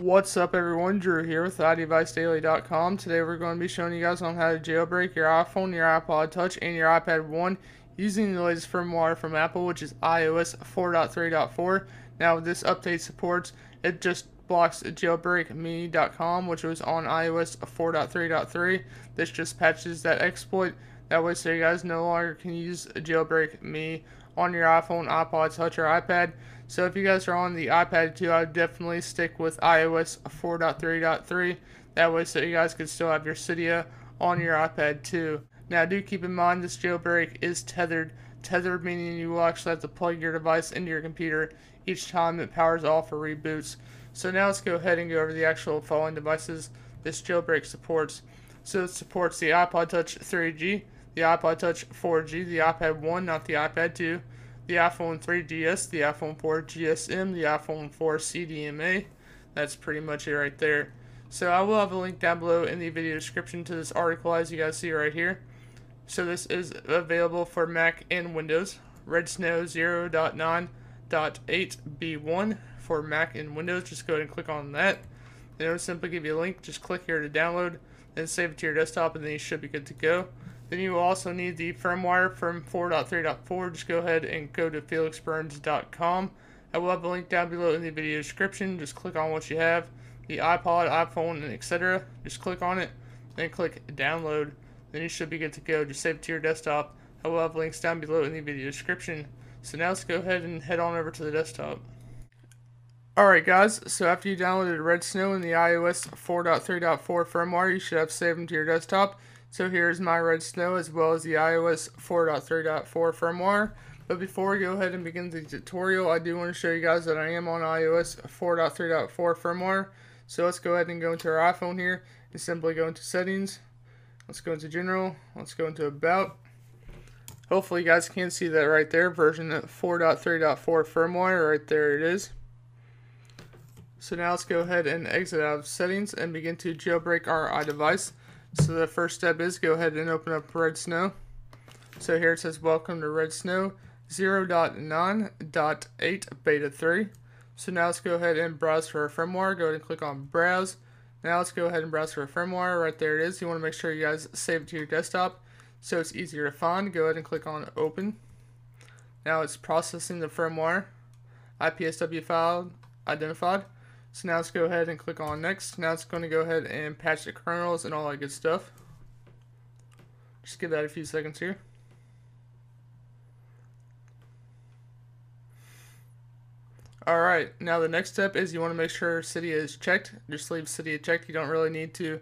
What's up everyone, Drew here with iDeviceDaily.com. Today we're going to be showing you guys on how to jailbreak your iPhone, your iPod Touch, and your iPad 1 using the latest firmware from Apple, which is iOS 4.3.4. Now this update supports, it just blocks jailbreak.me.com, which was on iOS 4.3.3. This just patches that exploit. That way so you guys no longer can use jailbreak me on your iPhone, iPod Touch, or iPad. So if you guys are on the iPad too, I would definitely stick with iOS 4.3.3. That way so you guys can still have your Cydia on your iPad too. Now do keep in mind this jailbreak is tethered. Tethered meaning you will actually have to plug your device into your computer each time it powers off or reboots. So now let's go ahead and go over the actual following devices this jailbreak supports. So it supports the iPod Touch 3G, the iPod Touch 4G, the iPad 1, not the iPad 2, the iPhone 3GS, the iPhone 4 GSM, the iPhone 4 CDMA. That's pretty much it right there. So I will have a link down below in the video description to this article as you guys see right here. So this is available for Mac and Windows. Redsn0w 0.9.8b1 for Mac and Windows. Just go ahead and click on that. Then it'll simply give you a link. Just click here to download, then save it to your desktop, and then you should be good to go. Then you will also need the firmware from 4.3.4. Just go ahead and go to felixburns.com. I will have a link down below in the video description. Just click on what you have, the iPod, iPhone, and etc. Just click on it, then click download. Then you should be good to go. Just save it to your desktop. I will have links down below in the video description. So now let's go ahead and head on over to the desktop. Alright guys, so after you downloaded Redsn0w and the iOS 4.3.4 firmware, you should have saved them to your desktop. So here's my Redsn0w as well as the iOS 4.3.4 firmware. But before we go ahead and begin the tutorial, I do want to show you guys that I am on iOS 4.3.4 firmware. So let's go ahead and go into our iPhone here and simply go into settings. Let's go into general. Let's go into about. Hopefully you guys can see that right there, version 4.3.4 firmware, right there it is. So now let's go ahead and exit out of settings and begin to jailbreak our iDevice. So the first step is go ahead and open up Redsn0w. So here it says welcome to Redsn0w 0.9.8 beta 3. So now let's go ahead and browse for our firmware. Go ahead and click on browse. Now let's go ahead and browse for our firmware. Right there it is. You want to make sure you guys save it to your desktop so it's easier to find. Go ahead and click on open. Now it's processing the firmware. IPSW file identified. So now let's go ahead and click on next. Now it's going to go ahead and patch the kernels and all that good stuff. Just give that a few seconds here. Alright, now the next step is you want to make sure Cydia is checked. Just leave Cydia checked. You don't really need to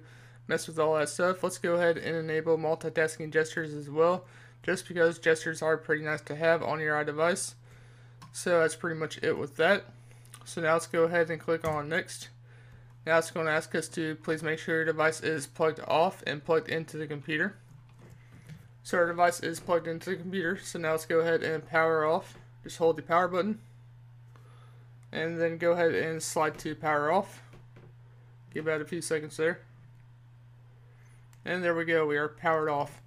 mess with all that stuff. Let's go ahead and enable multitasking gestures as well, just because gestures are pretty nice to have on your iDevice. So that's pretty much it with that. So now let's go ahead and click on next. Now it's going to ask us to please make sure your device is plugged off and plugged into the computer. So our device is plugged into the computer. So now let's go ahead and power off. Just hold the power button. And then go ahead and slide to power off. Give that a few seconds there. And there we go, we are powered off.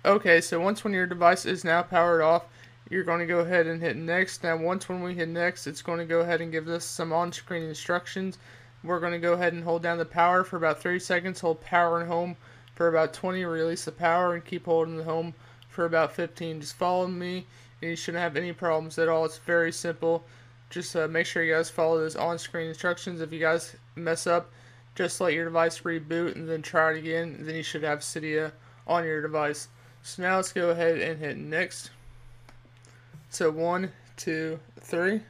Okay, so when your device is now powered off, you're going to go ahead and hit next. Now when we hit next, it's going to go ahead and give us some on-screen instructions. We're going to go ahead and hold down the power for about 30 seconds, hold power and home for about 20, release the power and keep holding the home for about 15. Just follow me and you shouldn't have any problems at all. It's very simple. Just make sure you guys follow those on-screen instructions. If you guys mess up, just let your device reboot and then try it again, and then you should have Cydia on your device. So now let's go ahead and hit next. So 1, 2, 3,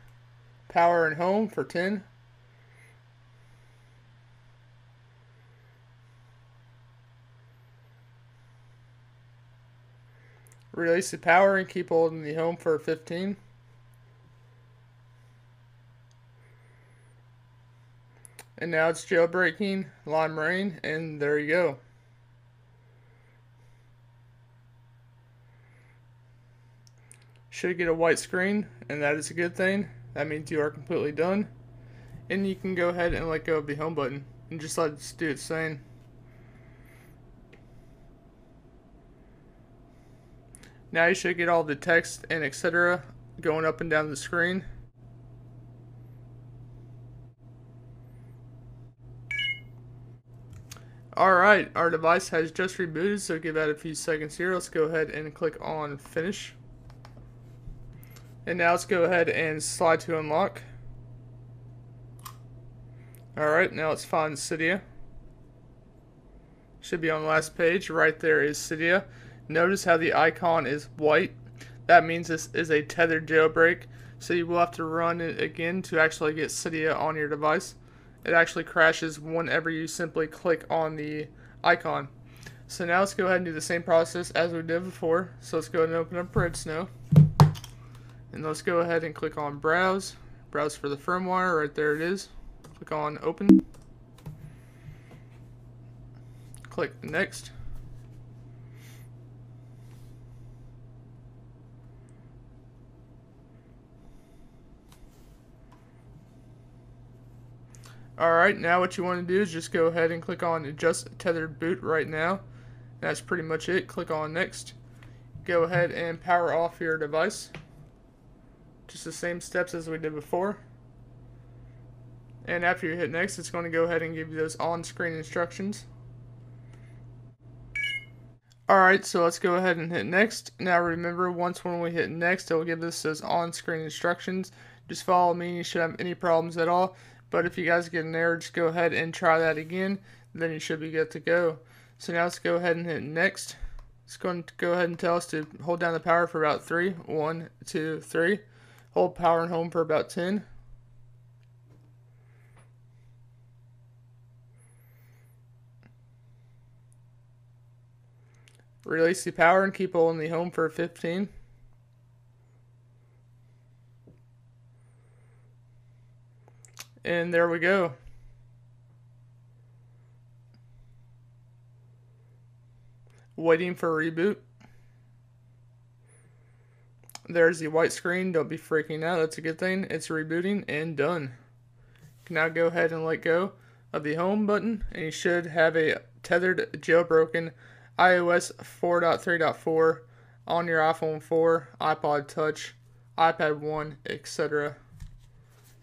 power and home for 10. Release the power and keep holding the home for 15. And now it's jailbreaking, lime rain, and there you go. Should get a white screen, and that is a good thing. That means you are completely done. And you can go ahead and let go of the home button and just let it do its thing. Now you should get all the text and etc. going up and down the screen. Alright, our device has just rebooted, so give that a few seconds here. Let's go ahead and click on finish. And now let's go ahead and slide to unlock. Alright, now let's find Cydia. Should be on the last page. Right there is Cydia. Notice how the icon is white. That means this is a tethered jailbreak, so you will have to run it again to actually get Cydia on your device. It actually crashes whenever you simply click on the icon. So now let's go ahead and do the same process as we did before. So let's go ahead and open up Redsn0w. And let's go ahead and click on browse. Browse for the firmware. Right there it is. Click on open. Click next. Alright, now what you want to do is just go ahead and click on Just Tethered Boot right now. That's pretty much it. Click on Next. Go ahead and power off your device. Just the same steps as we did before. And after you hit Next, it's going to go ahead and give you those on-screen instructions. Alright, so let's go ahead and hit Next. Now remember, once when we hit Next, it will give us those on-screen instructions. Just follow me, you shouldn't have any problems at all. But if you guys get an error, just go ahead and try that again. Then you should be good to go. So now let's go ahead and hit Next. It's going to go ahead and tell us to hold down the power for about 3. 1, 2, 3. Hold power and home for about 10. Release the power and keep holding the home for 15. And there we go. Waiting for reboot. There's the white screen. Don't be freaking out. That's a good thing. It's rebooting and done. You can now go ahead and let go of the home button, and you should have a tethered, jailbroken iOS 4.3.4 on your iPhone 4, iPod Touch, iPad 1, etc.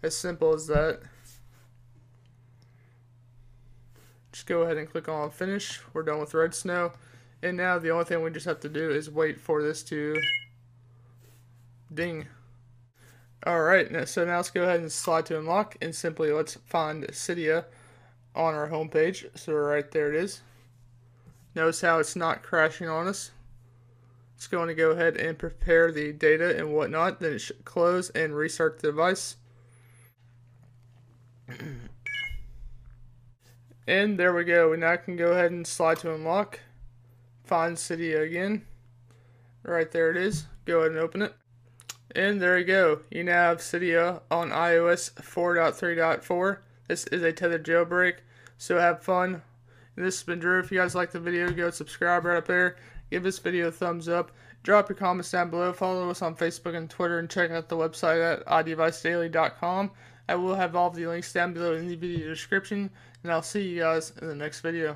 As simple as that. Just go ahead and click on finish. We're done with Redsn0w. And now the only thing we just have to do is wait for this to ding. Alright, so now let's go ahead and slide to unlock, and simply let's find Cydia on our home page. So right there it is. Notice how it's not crashing on us. It's going to go ahead and prepare the data and whatnot. Then it should close and restart the device. And there we go. We now can go ahead and slide to unlock. Find Cydia again. Right there it is. Go ahead and open it. And there you go. You now have Cydia on iOS 4.3.4. This is a tethered jailbreak. So have fun. And this has been Drew. If you guys liked the video, go subscribe right up there. Give this video a thumbs up. Drop your comments down below. Follow us on Facebook and Twitter. And check out the website at iDeviceDaily.com. I will have all of the links down below in the video description. And I'll see you guys in the next video.